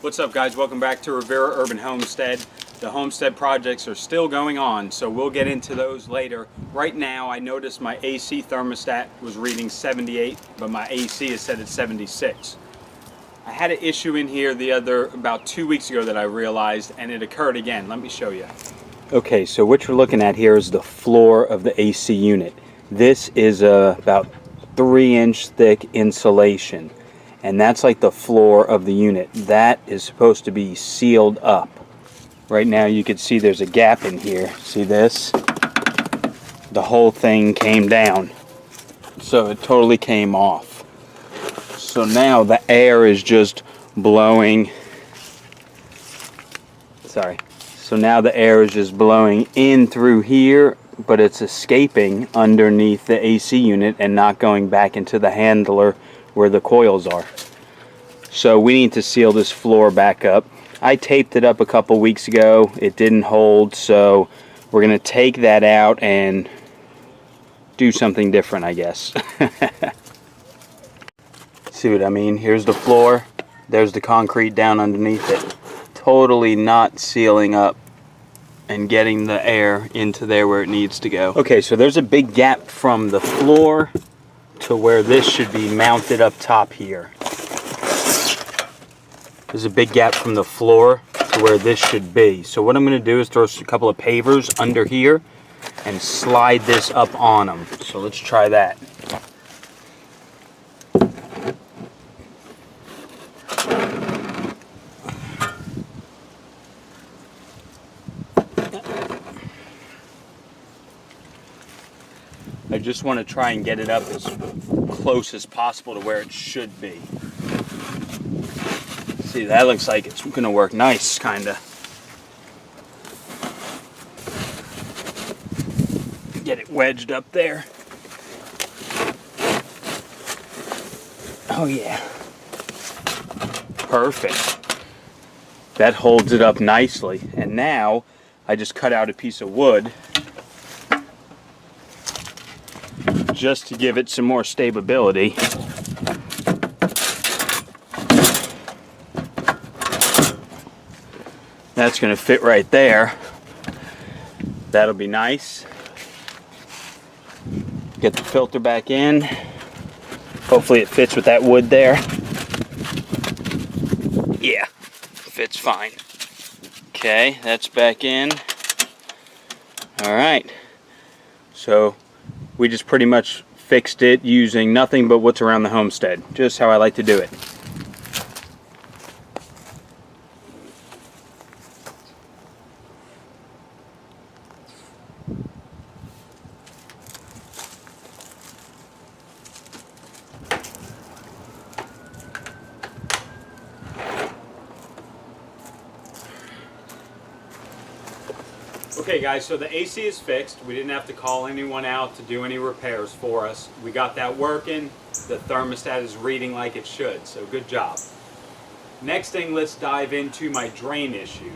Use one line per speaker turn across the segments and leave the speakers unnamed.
What's up, guys? Welcome back to Rivera Urban Homestead. The homestead projects are still going on, so we'll get into those later. Right now, I noticed my AC thermostat was reading 78, but my AC is set at 76. I had an issue in here about 2 weeks ago that I realized, and it occurred again. Let me show you. Okay, so what you're looking at here is the floor of the AC unit. This is about 3-inch thick insulation, and that's like the floor of the unit. That is supposed to be sealed up. Right now you can see there's a gap in here. See this? The whole thing came down, so it totally came off. So now the air is just blowing. So now the air is just blowing in through here, but it's escaping underneath the AC unit and not going back into the handler where the coils are. So we need to seal this floor back up. I taped it up a couple weeks ago. It didn't hold, so we're going to take that out and do something different, I guess. See what I mean? Here's the floor. There's the concrete down underneath it. Totally not sealing up and getting the air into there where it needs to go. Okay, so there's a big gap from the floor to where this should be mounted up top here. There's a big gap from the floor to where this should be. So what I'm going to do is throw a couple of pavers under here and slide this up on them. So let's try that. I just want to try and get it up as close as possible to where it should be. See, that looks like it's going to work nice, kind of. Get it wedged up there. Oh yeah. Perfect. That holds it up nicely. And now I just cut out a piece of wood just to give it some more stability. That's going to fit right there. That'll be nice. Get the filter back in. Hopefully it fits with that wood there. Yeah, fits fine. Okay, that's back in. All right. So we just pretty much fixed it using nothing but what's around the homestead. Just how I like to do it. Okay guys, so the AC is fixed. We didn't have to call anyone out to do any repairs for us. We got that working. The thermostat is reading like it should, so good job. Next thing, let's dive into my drain issue.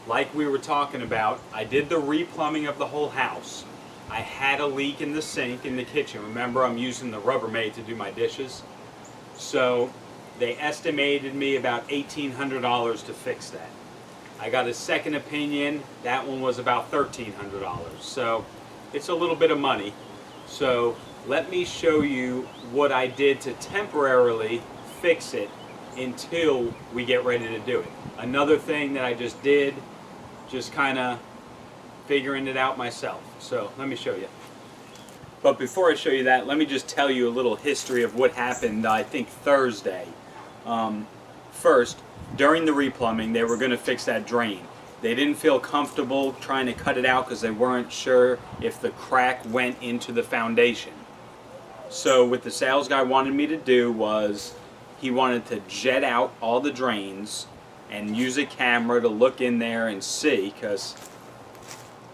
Like we were talking about, I did the replumbing of the whole house. I had a leak in the sink in the kitchen. Remember, I'm using the Rubbermaid to do my dishes. So they estimated me about $1,800 to fix that. I got a second opinion. That one was about $1,300. So it's a little bit of money. So let me show you what I did to temporarily fix it until we get ready to do it. Another thing that I just did, just kind of figuring it out myself. So let me show you. But before I show you that, let me just tell you a little history of what happened, I think Thursday. First, during the replumbing, they were going to fix that drain. They didn't feel comfortable trying to cut it out because they weren't sure if the crack went into the foundation. So what the sales guy wanted me to do was he wanted to jet out all the drains and use a camera to look in there and see, because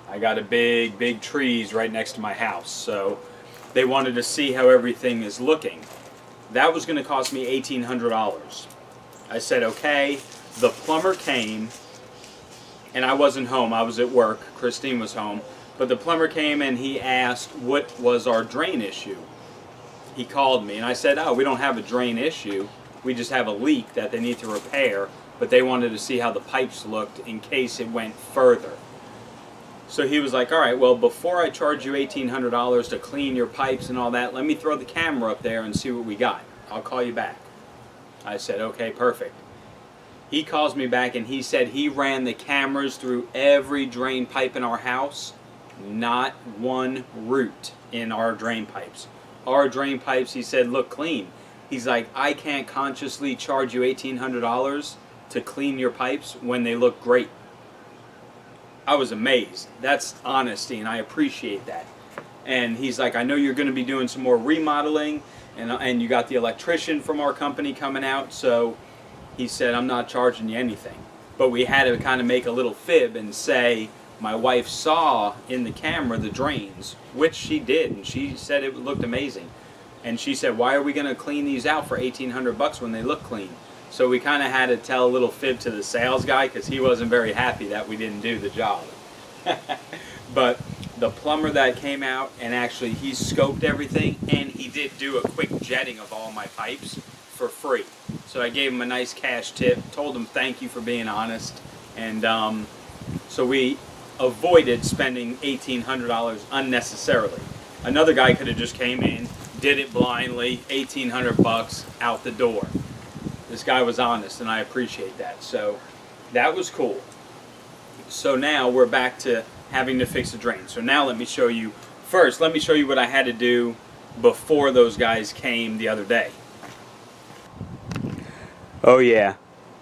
I got a big trees right next to my house. So they wanted to see how everything is looking. That was going to cost me $1,800. I said, okay. The plumber came, and I wasn't home. I was at work. Christine was home. But the plumber came and he asked what was our drain issue. He called me and I said, oh, we don't have a drain issue. We just have a leak that they need to repair, but they wanted to see how the pipes looked in case it went further. So he was like, all right, well, before I charge you $1,800 to clean your pipes and all that, let me throw the camera up there and see what we got. I'll call you back. I said, okay, perfect. He calls me back and he said he ran the cameras through every drain pipe in our house. Not one root in our drain pipes. Our drain pipes, he said, look clean. He's like, I can't consciously charge you $1,800 to clean your pipes when they look great. I was amazed. That's honesty, and I appreciate that. And he's like, I know you're going to be doing some more remodeling, and you got the electrician from our company coming out, so he said, I'm not charging you anything. But we had to kind of make a little fib and say, my wife saw in the camera the drains, which she did, and she said it looked amazing. And she said, why are we going to clean these out for $1,800 when they look clean? So we kind of had to tell a little fib to the sales guy because he wasn't very happy that we didn't do the job. But the plumber that came out, and actually he scoped everything, and he did do a quick jetting of all my pipes for free. So I gave him a nice cash tip, told him thank you for being honest, and so we avoided spending $1,800 unnecessarily. Another guy could have just came in, did it blindly, $1,800 out the door. This guy was honest, and I appreciate that. So that was cool. So now we're back to having to fix the drain. So now let me show you, first let me show you what I had to do before those guys came the other day. Oh yeah,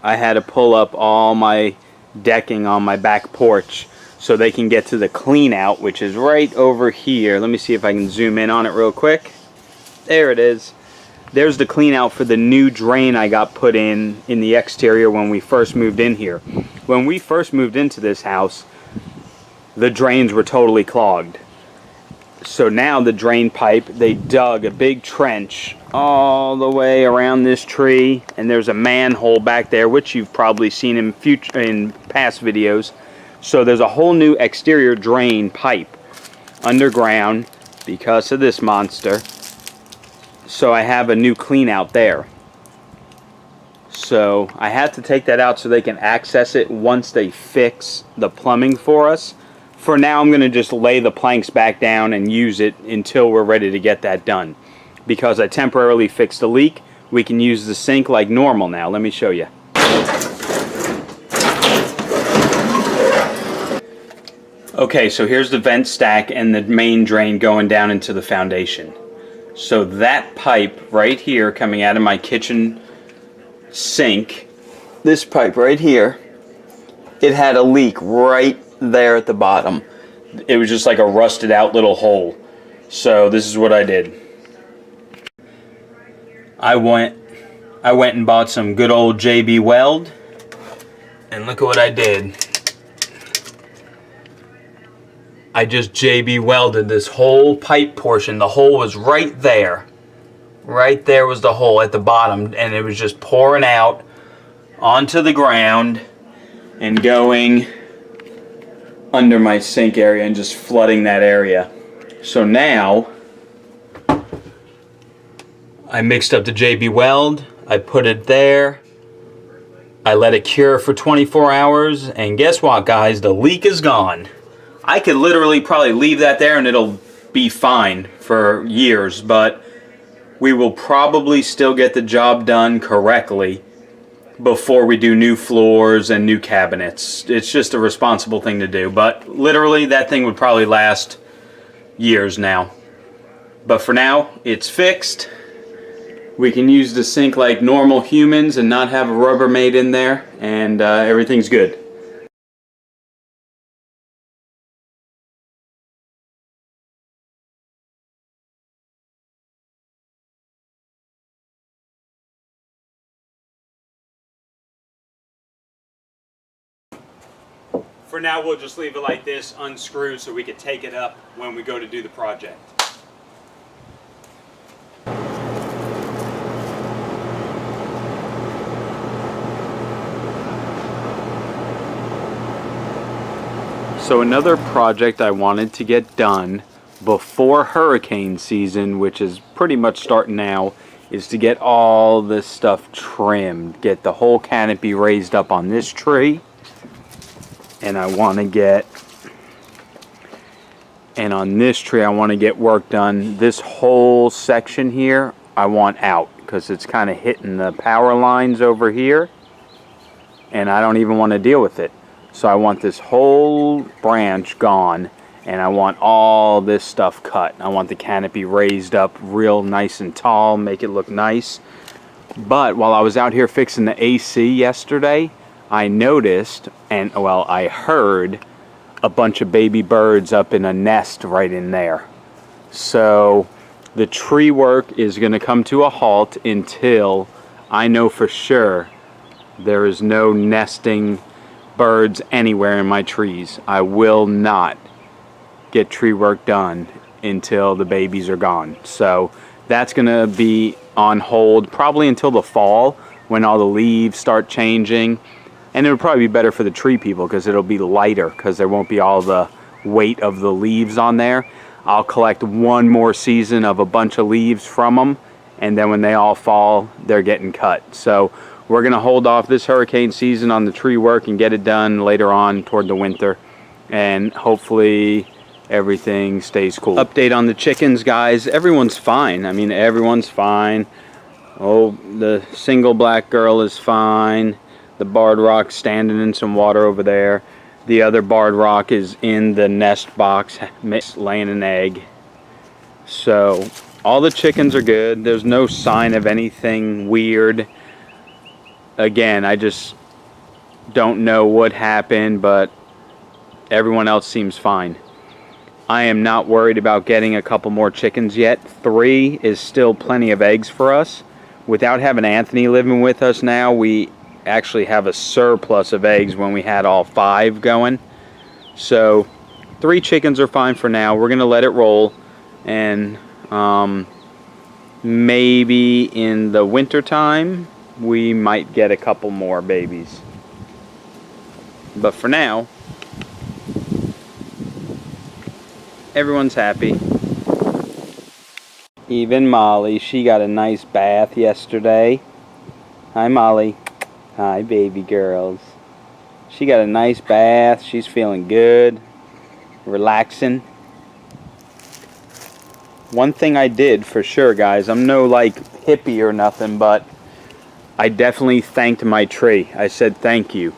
I had to pull up all my decking on my back porch so they can get to the clean out, which is right over here. Let me see if I can zoom in on it real quick. There it is. There's the clean out for the new drain I got put in the exterior when we first moved in here. When we first moved into this house, the drains were totally clogged. So now the drain pipe, they dug a big trench all the way around this tree, and there's a manhole back there, which you've probably seen in past videos. So there's a whole new exterior drain pipe underground because of this monster. So I have a new clean out there. So I had to take that out so they can access it once they fix the plumbing for us. For now, I'm going to just lay the planks back down and use it until we're ready to get that done. Because I temporarily fixed the leak, we can use the sink like normal now. Let me show you. Okay, so here's the vent stack and the main drain going down into the foundation. So that pipe right here coming out of my kitchen sink, this pipe right here, it had a leak right there at the bottom. It was just like a rusted out little hole. So this is what I did. I went and bought some good old JB Weld, and look at what I did. I just JB welded this whole pipe portion. The hole was right there. Right there was the hole at the bottom, and it was just pouring out onto the ground and going under my sink area and just flooding that area. So now I mixed up the JB Weld, I put it there, I let it cure for 24 hours, and guess what, guys? The leak is gone. I could literally probably leave that there and it'll be fine for years, but we will probably still get the job done correctly before we do new floors and new cabinets. It's just a responsible thing to do, but literally that thing would probably last years now. But for now, it's fixed. We can use the sink like normal humans and not have a Rubbermaid in there, and everything's good. For now, we'll just leave it like this, unscrewed, so we can take it up when we go to do the project. So another project I wanted to get done before hurricane season, which is pretty much starting now, is to get all this stuff trimmed, get the whole canopy raised up on this tree, and I want to get, and on this tree I want to get work done. This whole section here I want out because it's kind of hitting the power lines over here, and I don't even want to deal with it. So I want this whole branch gone, and I want all this stuff cut. I want the canopy raised up real nice and tall, make it look nice. But while I was out here fixing the AC yesterday, I noticed, and well, I heard a bunch of baby birds up in a nest right in there. So the tree work is going to come to a halt until I know for sure there is no nesting birds anywhere in my trees. I will not get tree work done until the babies are gone. So that's gonna be on hold probably until the fall when all the leaves start changing, and it'll probably be better for the tree people because it'll be lighter because there won't be all the weight of the leaves on there. I'll collect one more season of a bunch of leaves from them, and then when they all fall, they're getting cut. So we're gonna hold off this hurricane season on the tree work and get it done later on toward the winter, and hopefully everything stays cool. Update on the chickens, guys. Everyone's fine. I mean, everyone's fine. Oh, the single black girl is fine. The barred rock's standing in some water over there. The other barred rock is in the nest box laying an egg. So all the chickens are good. There's no sign of anything weird. Again, I just don't know what happened, but everyone else seems fine. I am not worried about getting a couple more chickens yet. 3 is still plenty of eggs for us. Without having Anthony living with us now, we actually have a surplus of eggs when we had all 5 going. So 3 chickens are fine for now. We're going to let it roll, and maybe in the winter time we might get a couple more babies. But for now, everyone's happy. Even Molly, she got a nice bath yesterday. Hi, Molly. Hi, baby girls. She got a nice bath. She's feeling good, relaxing. One thing I did for sure, guys, I'm no like hippie or nothing, but I definitely thanked my tree. I said thank you.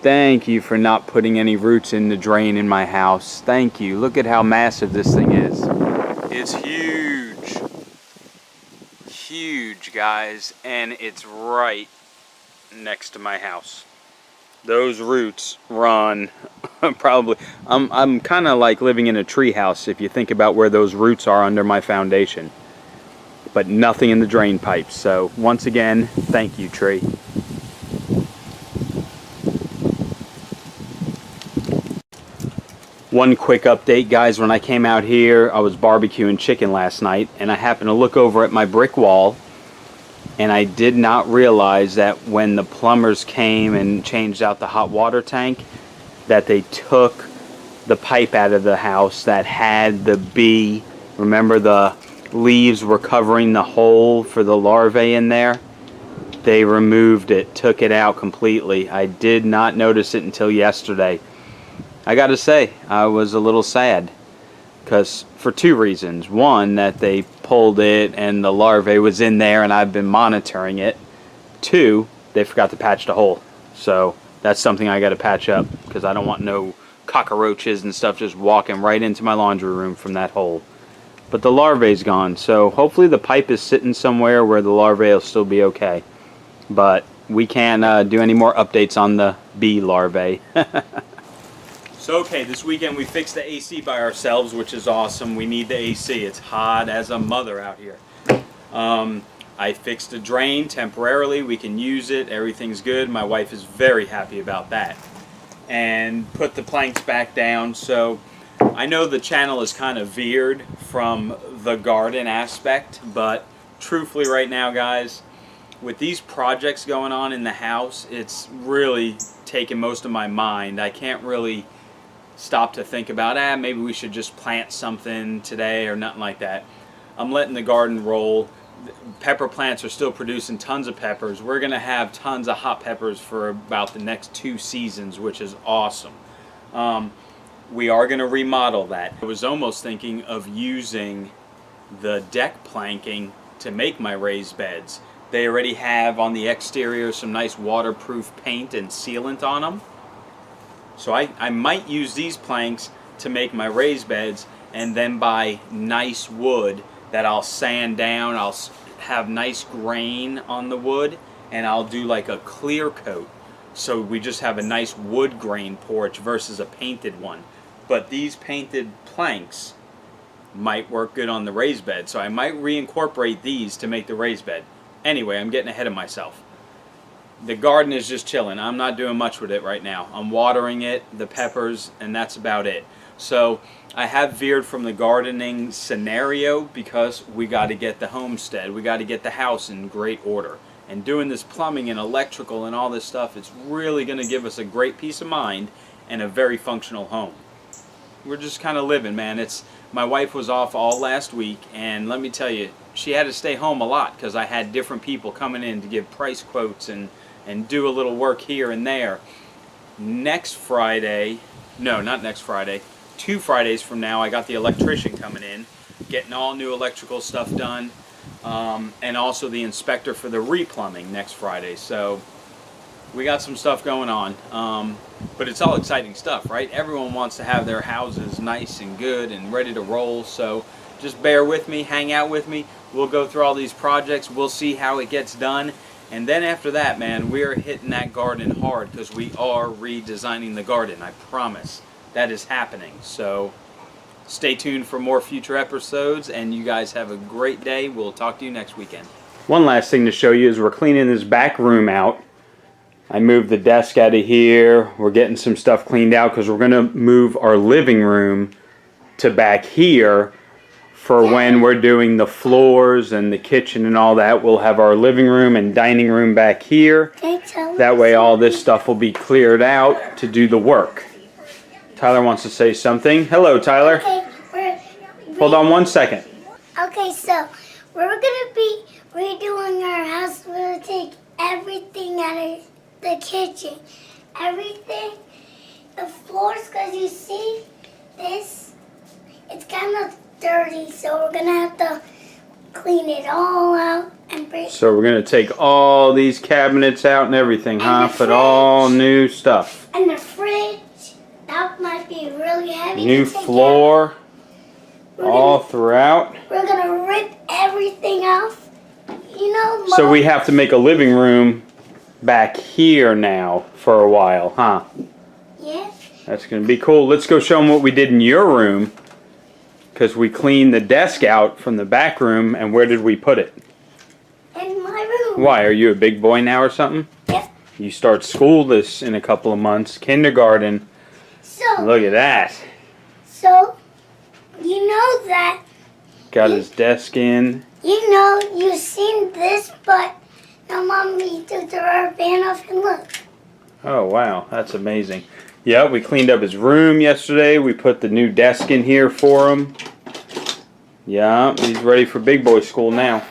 Thank you for not putting any roots in the drain in my house. Thank you. Look at how massive this thing is. It's huge. Huge, guys. And it's right next to my house. Those roots run probably... I'm kind of like living in a tree house if you think about where those roots are under my foundation. But nothing in the drain pipes. So once again, thank you, tree. One quick update, guys. When I came out here, I was barbecuing chicken last night, and I happened to look over at my brick wall, and I did not realize that when the plumbers came and changed out the hot water tank, that they took the pipe out of the house that had the bee. Remember, the leaves were covering the hole for the larvae in there? They removed it, took it out completely. I did not notice it until yesterday. I gotta say, I was a little sad, because for 2 reasons. One, that they pulled it and the larvae was in there and I've been monitoring it. 2, they forgot to patch the hole. So that's something I gotta patch up, because I don't want no cockroaches and stuff just walking right into my laundry room from that hole. But the larvae's gone, so hopefully the pipe is sitting somewhere where the larvae will still be okay. But we can't do any more updates on the bee larvae. So okay, this weekend we fixed the AC by ourselves, which is awesome. We need the AC. It's hot as a mother out here. I fixed a drain temporarily. We can use it. Everything's good. My wife is very happy about that. And put the planks back down. So I know the channel is kind of veered from the garden aspect, but truthfully right now, guys, with these projects going on in the house, it's really taken most of my mind. I can't really stop to think about, maybe we should just plant something today or nothing like that. I'm letting the garden roll. pepper plants are still producing tons of peppers. We're going to have tons of hot peppers for about the next 2 seasons, which is awesome. We are going to remodel that. I was almost thinking of using the deck planking to make my raised beds. They already have on the exterior some nice waterproof paint and sealant on them. So I might use these planks to make my raised beds, and then buy nice wood that I'll sand down. I'll have nice grain on the wood, and I'll do like a clear coat. So we just have a nice wood grain porch versus a painted one. But these painted planks might work good on the raised bed. So I might reincorporate these to make the raised bed. Anyway, I'm getting ahead of myself. The garden is just chilling. I'm not doing much with it right now. I'm watering it, the peppers, and that's about it. So I have veered from the gardening scenario because we got to get the homestead. We got to get the house in great order. And doing this plumbing and electrical and all this stuff, it's really going to give us a great peace of mind and a very functional home. We're just kind of living, man. My wife was off all last week, and let me tell you, she had to stay home a lot because I had different people coming in to give price quotes and do a little work here and there. Next Friday, no, not next Friday, 2 Fridays from now, I got the electrician coming in, getting all new electrical stuff done, and also the inspector for the replumbing next Friday. So we got some stuff going on, but it's all exciting stuff, right? Everyone wants to have their houses nice and good and ready to roll, so just bear with me, hang out with me. We'll go through all these projects, we'll see how it gets done, and then after that, man, we're hitting that garden hard because we are redesigning the garden, I promise. That is happening, so stay tuned for more future episodes, and you guys have a great day. We'll talk to you next weekend. One last thing to show you is we're cleaning this back room out. I moved the desk out of here. We're getting some stuff cleaned out because we're going to move our living room to back here for when we're doing the floors and the kitchen and all that. We'll have our living room and dining room back here. That way all this stuff will be cleared out to do the work. Tyler wants to say something. Hello, Tyler.
Okay,
hold on 1 second.
Okay, so we're going to be redoing our house. We're going to take everything out of the kitchen. Everything. The floors, because you see this, it's kind of dirty, so we're going to have to clean it all out.
So we're going to take all these cabinets out and everything, huh? Put all new stuff.
And the fridge. That might be really heavy.
New floor all throughout.
We're going to rip everything off. You know, Mom.
So we have to make a living room back here now for a while, huh?
Yeah.
That's going to be cool. Let's go show them what we did in your room. Because we cleaned the desk out from the back room, and where did we put it?
In my room.
Why? Are you a big boy now or something?
Yep.
You start school in a couple of months. Kindergarten.
So,
look at that.
So, you know that.
Got his desk in.
You know, you've seen this, but now Mommy took the rubber band off and look.
Oh, wow. That's amazing. Yeah, we cleaned up his room yesterday. We put the new desk in here for him. Yeah, he's ready for big boy school now.